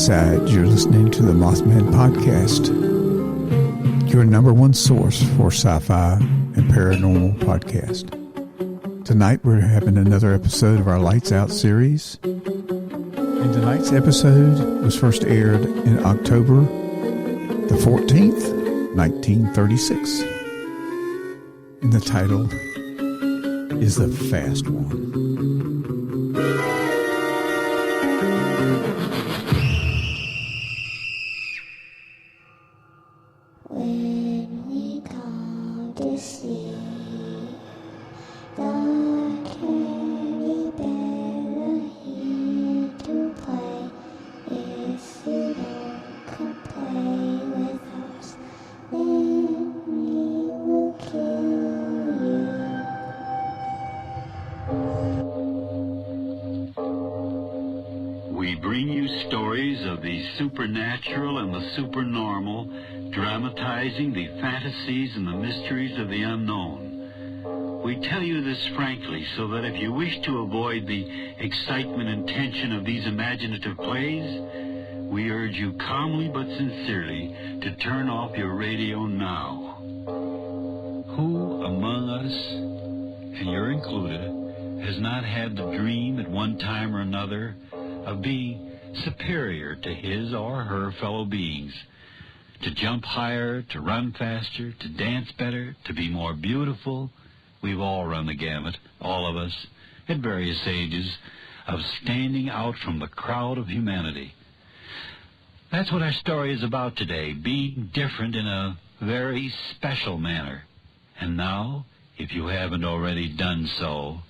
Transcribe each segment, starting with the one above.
side, you're listening to the Mothmanpodcast, your number one source for sci-fi and paranormal podcast. Tonight we're having another episode of our Lights Out series. And tonight's episode was first aired in October the 14th, 1936. And the title is The Fast One. When we come to see the candy bear here to play, if you don't come play with us, then we will kill you. We bring you stories of the supernatural and the supernormal, dramatizing the fantasies and the mysteries of the unknown. We tell you this frankly so that if you wish to avoid the excitement and tension of these imaginative plays, we urge you calmly but sincerely to turn off your radio now. Who among us, and you're included, has not had the dream at one time or another of being superior to his or her fellow beings? To jump higher, to run faster, to dance better, to be more beautiful. We've all run the gamut, all of us, at various ages, of standing out from the crowd of humanity. That's what our story is about today, being different in a very special manner. And now, if you haven't already done so,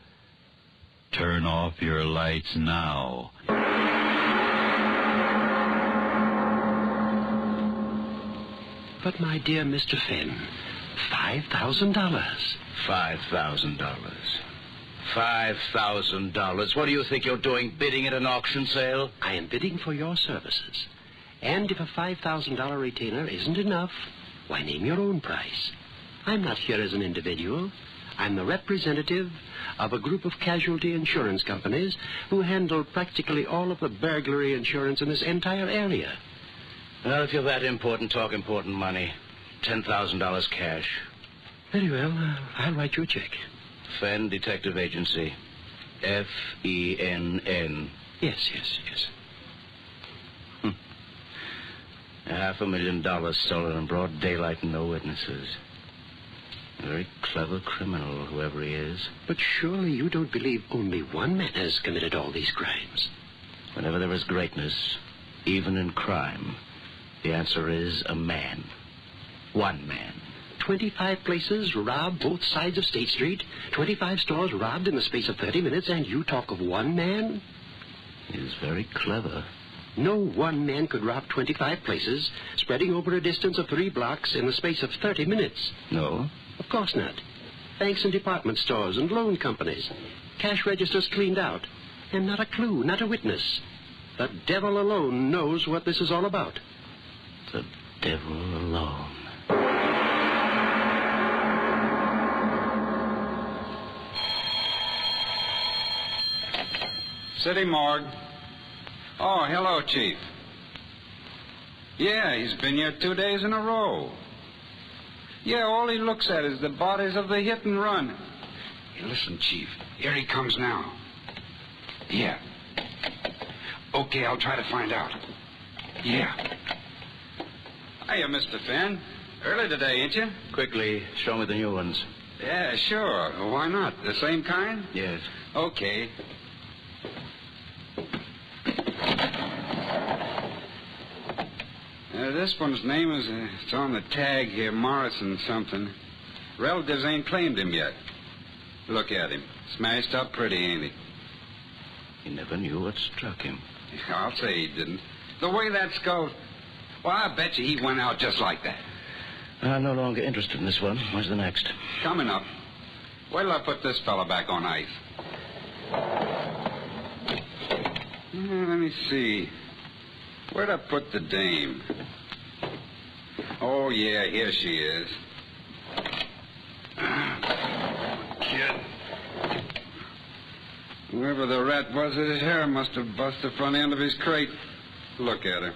turn off your lights now. But, my dear Mr. Finn, $5,000. $5,000. $5,000. What do you think you're doing, bidding at an auction sale? I am bidding for your services. And if a $5,000 retainer isn't enough, why, name your own price. I'm not here as an individual. I'm the representative of a group of casualty insurance companies who handle practically all of the burglary insurance in this entire area. Well, if you're that important, talk important money. $10,000 cash. Very well. I'll write you a check. Fenn Detective Agency. F-E-N-N. Yes. $500,000 stolen in broad daylight and no witnesses. A very clever criminal, whoever he is. But surely you don't believe only one man has committed all these crimes. Whenever there is greatness, even in crime, the answer is a man. One man. 25 places robbed both sides of State Street, 25 stores robbed in the space of 30 minutes, and you talk of one man? He is very clever. No one man could rob 25 places, spreading over a distance of 3 blocks in the space of 30 minutes. No? Of course not. Banks and department stores and loan companies. Cash registers cleaned out. And not a clue, not a witness. The devil alone knows what this is all about. The devil alone. City morgue. Oh, hello, Chief. Yeah, he's been here 2 days in a row. Yeah, all he looks at is the bodies of the hit and run. Hey, listen, Chief. Here he comes now. Yeah. Okay, I'll try to find out. Yeah. Hiya, Mr. Finn. Early today, ain't you? Quickly, show me the new ones. Yeah, sure. Why not? The same kind? Yes. Okay. This one's name is, it's on the tag here, Morrison something. Relatives ain't claimed him yet. Look at him. Smashed up pretty, ain't he? He never knew what struck him. I'll say he didn't. The way that skull... Well, I bet you he went out just like that. I'm no longer interested in this one. Where's the next? Coming up. Wait till I put this fella back on ice. Let me see. Where'd I put the dame? Oh, yeah, here she is. Kid. Whoever the rat was, his hair must have busted the front end of his crate. Look at her.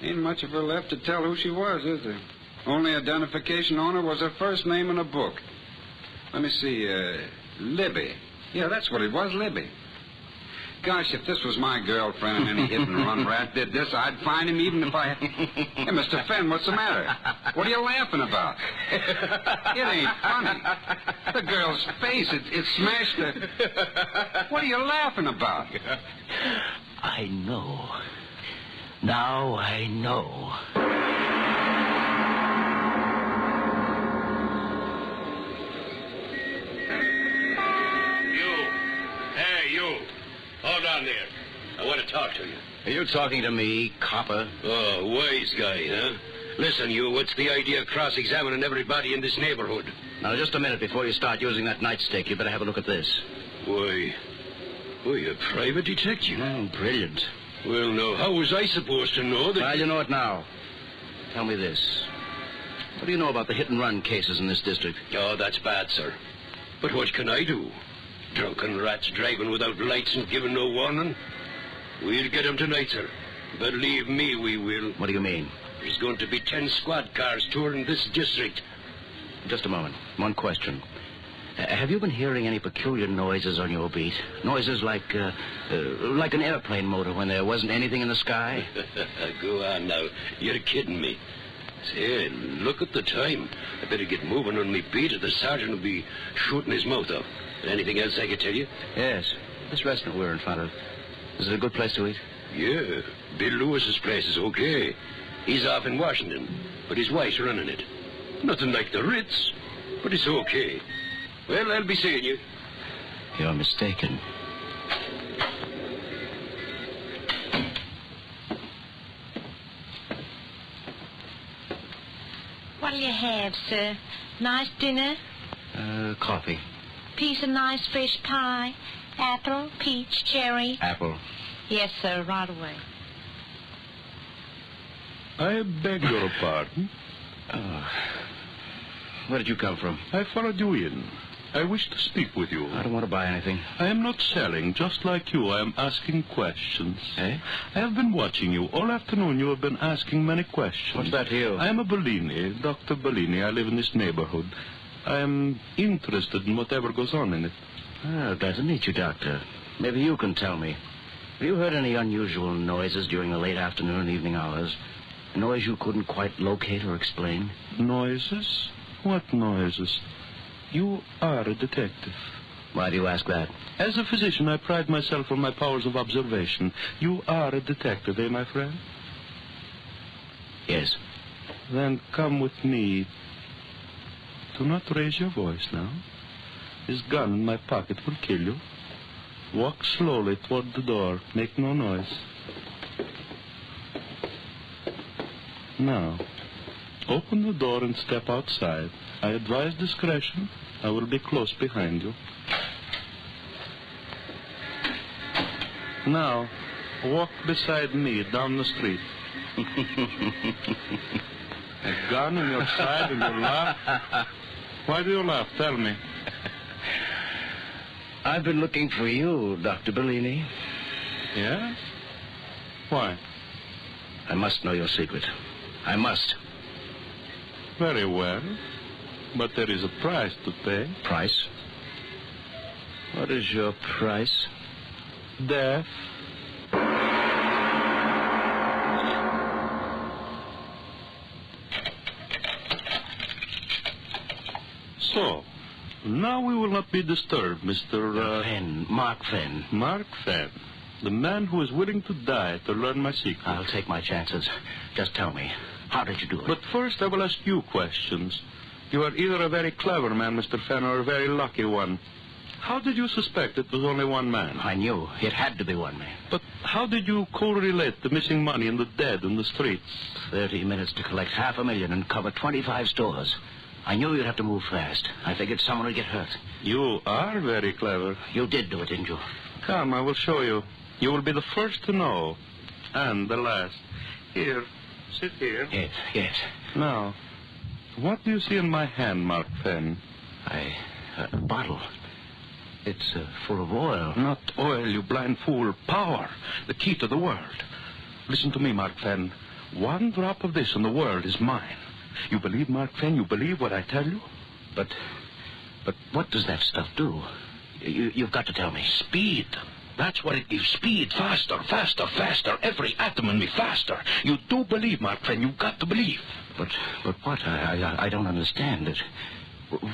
Ain't much of her left to tell who she was, is there? Only identification on her was her first name in a book. Let me see, Libby. Yeah, that's what it was, Libby. Gosh, if this was my girlfriend and any hit-and-run rat did this, I'd find him even if I... Hey, Mr. Fenn, what's the matter? What are you laughing about? It ain't funny. The girl's face, it smashed her. What are you laughing about? I know. Now I know. You. Hold on there. I want to talk to you. Are you talking to me, copper? Oh, wise guy, huh? Listen, you, what's the idea of cross-examining everybody in this neighborhood? Now, just a minute before you start using that nightstick, you better have a look at this. Why, a private detective? Brilliant. Well, now, how was I supposed to know that... Well, you know it now. Tell me this. What do you know about the hit-and-run cases in this district? Oh, that's bad, sir. But what can I do? Drunken rats driving without lights and giving no warning? We'll get them tonight, sir. Believe me, we will. What do you mean? There's going to be 10 squad cars touring this district. Just a moment. One question. Have you been hearing any peculiar noises on your beat? Noises like an airplane motor when there wasn't anything in the sky? Go on now. You're kidding me. Say, look at the time. I better get moving on me beat or the sergeant will be shooting his mouth off. Anything else I could tell you? Yes. This restaurant we're in front of. Is it a good place to eat? Yeah. Bill Lewis's place is okay. He's off in Washington, but his wife's running it. Nothing like the Ritz, but it's okay. Well, I'll be seeing you. You're mistaken. What'll you have, sir? Nice dinner? Coffee. Piece of nice fresh pie? Apple, peach, cherry? Apple. Yes, sir, right away. I beg your pardon. Where did you come from? I followed you in. I wish to speak with you. I don't want to buy anything. I am not selling, just like you. I am asking questions. Eh? I have been watching you. All afternoon you have been asking many questions. What's that to you? I am a Bellini, Dr. Bellini. I live in this neighborhood. I am interested in whatever goes on in it. Glad to meet you, Doctor. Maybe you can tell me. Have you heard any unusual noises during the late afternoon and evening hours? A noise you couldn't quite locate or explain? Noises? What noises? You are a detective. Why do you ask that? As a physician, I pride myself on my powers of observation. You are a detective, eh, my friend? Yes. Then come with me. Do not raise your voice now. This gun in my pocket will kill you. Walk slowly toward the door. Make no noise. Now, open the door and step outside. I advise discretion. I will be close behind you. Now, walk beside me down the street. A gun in your side and you laugh? Why do you laugh? Tell me. I've been looking for you, Dr. Bellini. Yes? Why? I must know your secret. I must. Very well. But there is a price to pay. Price? What is your price? Death. So, now we will not be disturbed, Mr. Fenn. Mark Fenn. Mark Fenn. The man who is willing to die to learn my secret. I'll take my chances. Just tell me, how did you do it? But first I will ask you questions. You are either a very clever man, Mr. Fenn, or a very lucky one. How did you suspect it was only one man? I knew. It had to be one man. But how did you correlate the missing money and the dead in the streets? 30 minutes to collect $500,000 and cover 25 stores. I knew you'd have to move fast. I figured someone would get hurt. You are very clever. You did do it, didn't you? Come, I will show you. You will be the first to know. And the last. Here. Sit here. Yes. Now, what do you see in my hand, Mark Fenn? A bottle. It's full of oil. Not oil, you blind fool. Power. The key to the world. Listen to me, Mark Fenn. One drop of this and the world is mine. You believe, Mark Fenn? You believe what I tell you? But what does that stuff do? You've got to tell me. Speed. That's what it gives. Speed. Faster, faster, faster. Every atom in me faster. You do believe, Mark Fenn. You've got to believe. But what? I don't understand it.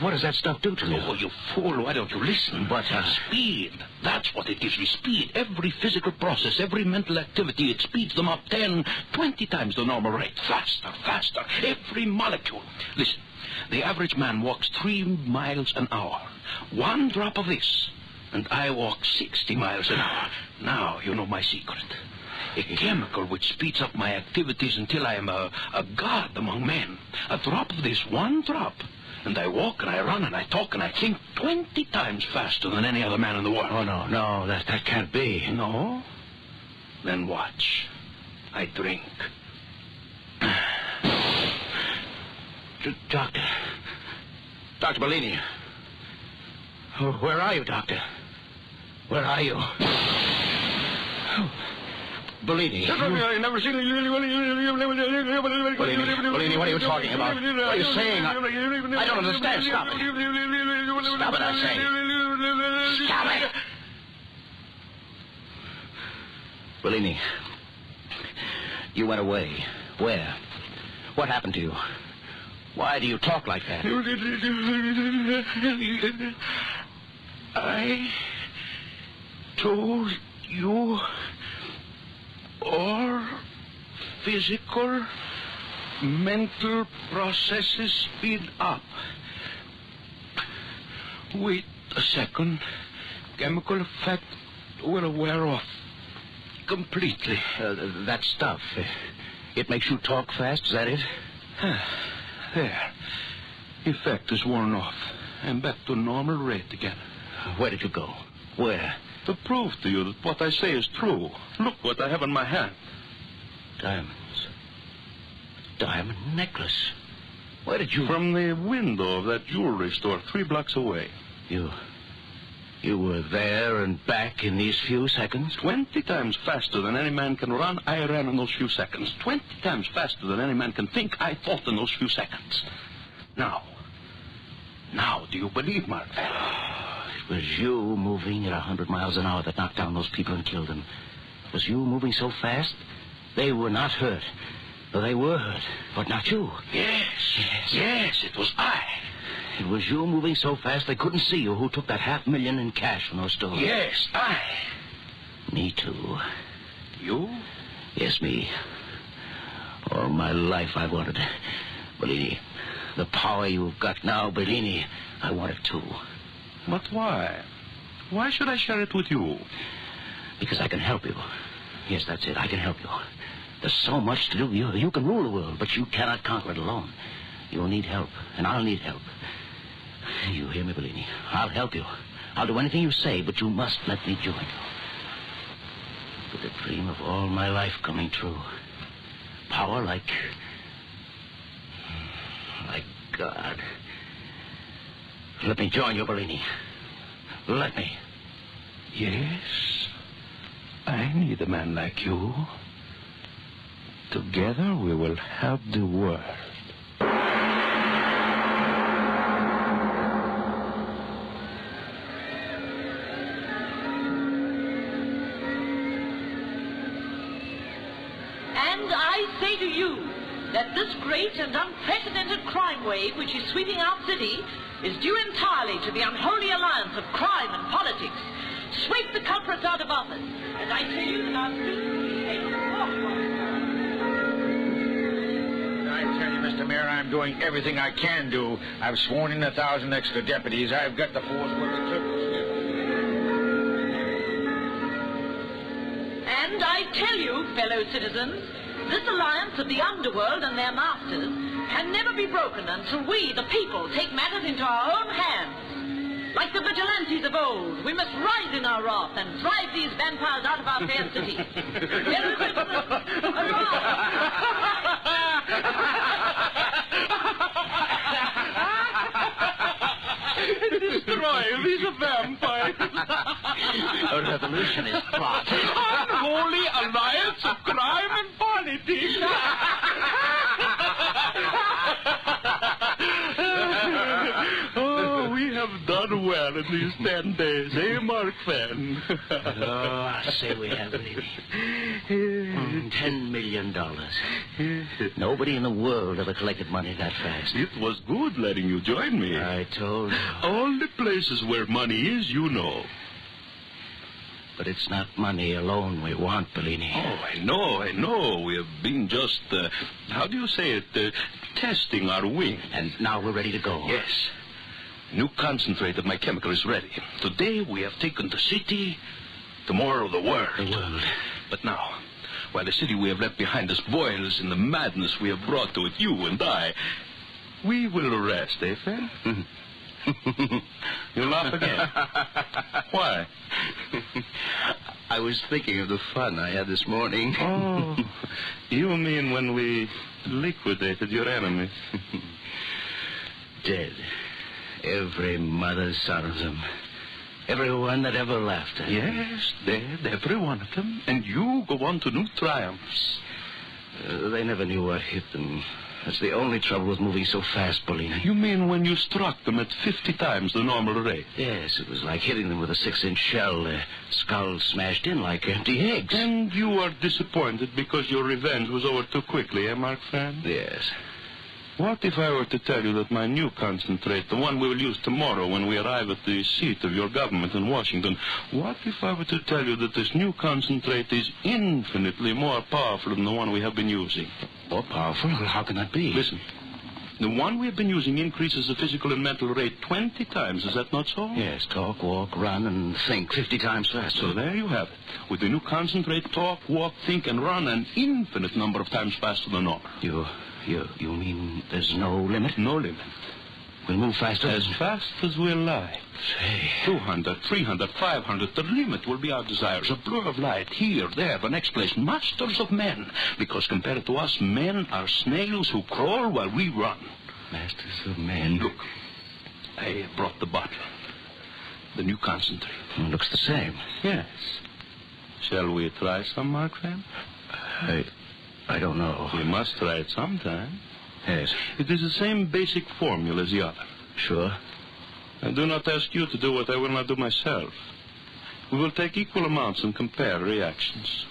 What does that stuff do to you? Oh, you fool. Why don't you listen? But, Speed. That's what it gives me. Speed. Every physical process, every mental activity, it speeds them up 10, 20 times the normal rate. Faster, faster. Every molecule. Listen, the average man walks 3 miles an hour. One drop of this, and I walk 60 miles an hour. Now you know my secret. A chemical which speeds up my activities until I am a god among men. A drop of this, one drop. And I walk and I run and I talk and I think 20 times faster than any other man in the world. Oh, no, that can't be. No? Then watch. I drink. Dr. Bellini. Where are you, Doctor? Where are you? Bellini. I've never seen Bellini, what are you talking about? What are you saying? I don't understand. Stop it. Stop it, I say. Stop it. Bellini, you went away. Where? What happened to you? Why do you talk like that? I told you all physical, mental processes speed up. Wait a second. Chemical effect will wear off completely. That stuff, it makes you talk fast, is that it? There. Effect is worn off. I'm back to normal rate again. Where did you go? Where? To prove to you that what I say is true. Look what I have in my hand. Diamonds. Diamond necklace. Where did you... From the window of that jewelry store 3 blocks away. You were there and back in these few seconds? 20 times faster than any man can run, I ran in those few seconds. 20 times faster than any man can think, I thought in those few seconds. Now, do you believe, Mark? It was you moving at 100 miles an hour that knocked down those people and killed them. It was you moving so fast, they were not hurt. Though they were hurt, but not you. Yes, it was I. It was you moving so fast they couldn't see you who took that $500,000 in cash from those stores. Yes, I. Me too. You? Yes, me. All my life I wanted it. Bellini, the power you've got now, Bellini, I want it too. But why? Why should I share it with you? Because I can help you. Yes, that's it. I can help you. There's so much to do. You can rule the world, but you cannot conquer it alone. You'll need help, and I'll need help. You hear me, Bellini? I'll help you. I'll do anything you say, but you must let me join you. With the dream of all my life coming true. Power like God. Let me join you, Bellini. Let me. Yes, I need a man like you. Together we will have the world. And I say to you that this great and unprecedented crime wave which is sweeping our city is due entirely to the unholy alliance of crime and politics. Sweep the culprits out of office, and I tell you that our citizens will be able to walk on. I tell you, Mr. Mayor, I'm doing everything I can do. I've sworn in 1,000 extra deputies. I've got the force where it took. And I tell you, fellow citizens, this alliance of the underworld and their masters can never be broken until we, the people, take matters into our own hands. Like the vigilantes of old, we must rise in our wrath and drive these vampires out of our fair city. Merry Christmas! Destroy vampire. He's a vampire. A revolutionist plot. Unholy alliance of crime and politics. Oh, we have done well in these 10 days, eh, Mark Fenn? Oh, I say we have, baby. $10 million. Nobody in the world ever collected money that fast. It was good letting you join me. I told you. All the places where money is, you know. But it's not money alone we want, Bellini. Oh, I know. We have been just, how do you say it, testing our wing. And now we're ready to go. Yes. New concentrate of my chemical is ready. Today we have taken the city, tomorrow the world. The world. But now, while the city we have left behind us boils in the madness we have brought to it, you and I, we will rest, eh, Fenn? You laugh again. Why? I was thinking of the fun I had this morning. Oh, you mean when we liquidated your enemy? Dead. Every mother's son of them. Everyone that ever laughed at me. Yes, dead, every one of them. And you go on to new triumphs. They never knew what hit them. That's the only trouble with moving so fast, Bellini. You mean when you struck them at 50 times the normal rate? Yes, it was like hitting them with a 6-inch shell. Their skulls smashed in like empty eggs. And you are disappointed because your revenge was over too quickly, eh, Mark Fenn? Yes. What if I were to tell you that my new concentrate, the one we will use tomorrow when we arrive at the seat of your government in Washington, what if I were to tell you that this new concentrate is infinitely more powerful than the one we have been using? More powerful? How can that be? Listen. The one we have been using increases the physical and mental rate 20 times. Is that not so? Yes, talk, walk, run, and think 50 times faster. So there you have it. With the new concentrate, talk, walk, think, and run an infinite number of times faster than normal. You mean there's no limit? No limit. We'll move faster? As fast as we'll like. Say. 200, 300, 500. The limit will be our desires. A blur of light here, there, the next place. Masters of men. Because compared to us, men are snails who crawl while we run. Masters of men. Look, I brought the bottle. The new concentrate. It looks the same. Yes. Shall we try some, Mark Fenn? I don't know. We must try it sometime. Yes. It is the same basic formula as the other. Sure. I do not ask you to do what I will not do myself. We will take equal amounts and compare reactions.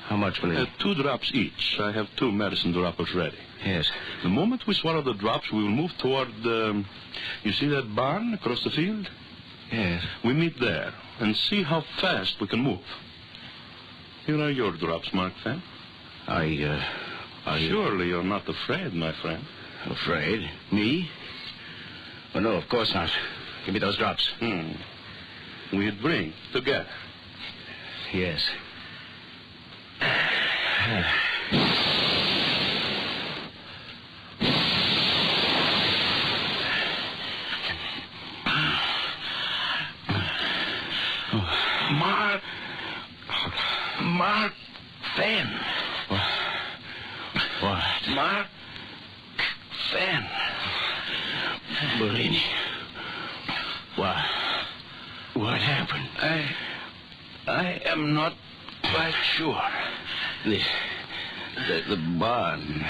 How much will it? 2 drops each. I have 2 medicine droppers ready. Yes. The moment we swallow the drops, we will move toward you see that barn across the field? Yes. We meet there and see how fast we can move. Here are your drops, Mark Fenn. Surely you're not afraid, my friend. Afraid? Me? Oh, no, of course not. Give me those drops. We drink together. Yes. Mark Fenn. What? Mark Fenn. Bellini. What happened? I am not quite sure. The barn.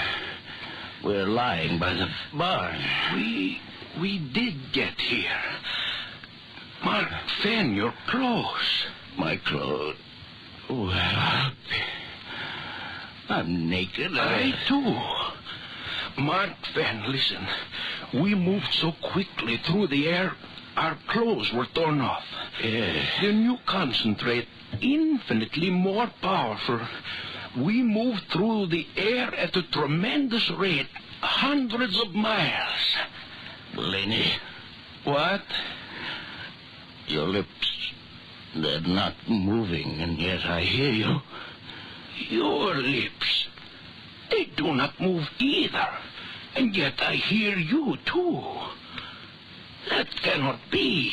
We're lying by the barn. We did get here. Mark Fenn, your clothes. My clothes. Well, I'm naked. I too. Mark Fenn, listen. We moved so quickly through the air, our clothes were torn off. Yes. The new concentrate, infinitely more powerful. We moved through the air at a tremendous rate, hundreds of miles. Bellini. What? Your lips, they're not moving, and yet I hear you. Your lips, they do not move either, and yet I hear you, too. That cannot be.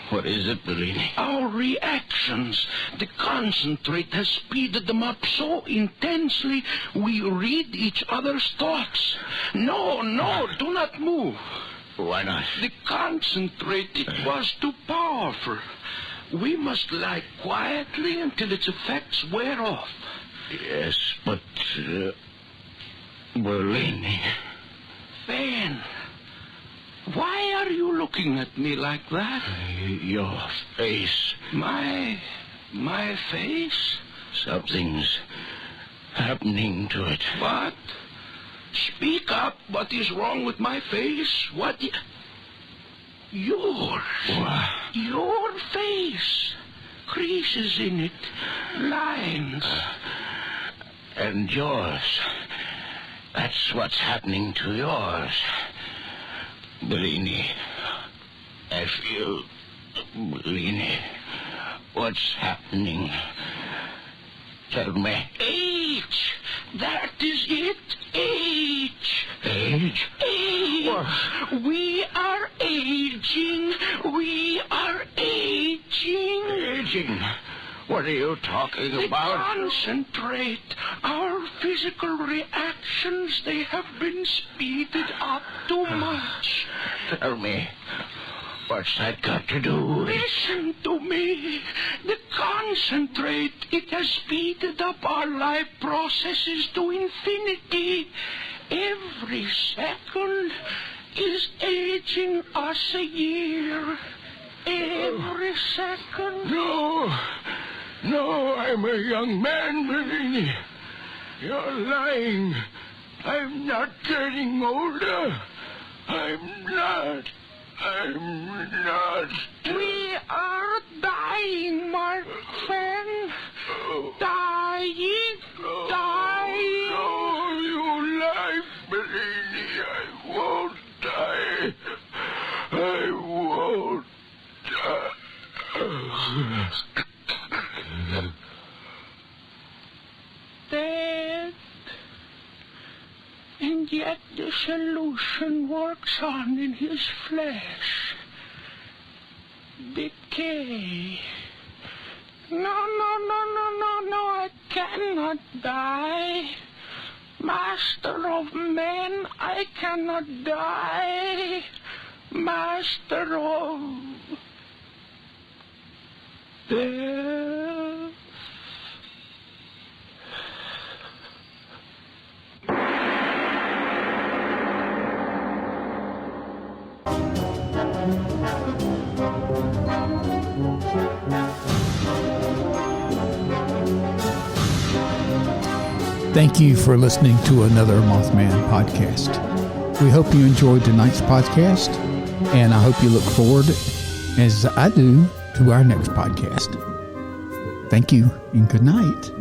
What is it, Bellini? Our reactions. The concentrate has speeded them up so intensely we read each other's thoughts. No, do not move. Why not? The concentrate, it was too powerful. We must lie quietly until its effects wear off. Yes, but... Berlini... Van, why are you looking at me like that? Your face. My face? Something's happening to it. What? Speak up. What is wrong with my face? Yours. What? Your face. Creases in it. Lines. And yours. That's what's happening to yours. Bellini. I feel... Bellini. What's happening? Tell me. Age. That is it. Age. Age? Age. What? We are aging. We are aging. Aging? What are you talking about? Concentrate. Our physical reactions, they have been speeded up too much. Tell me, what's that got to do with... Listen to me. The concentrate, it has speeded up our life processes to infinity. Every second is aging us a year. Every second. No, I'm a young man, Bellini. You're lying. I'm not getting older. I'm not. We are dying, Mark Twain. Dying. No, you lie, Bellini. I won't die. I won't die. Dead. And yet the solution works on in his flesh. Decay. No, I cannot die. Master of men, I cannot die. Master of death. Thank you for listening to another Mothman podcast. We hope you enjoyed tonight's podcast, and I hope you look forward, as I do, to our next podcast. Thank you, and good night.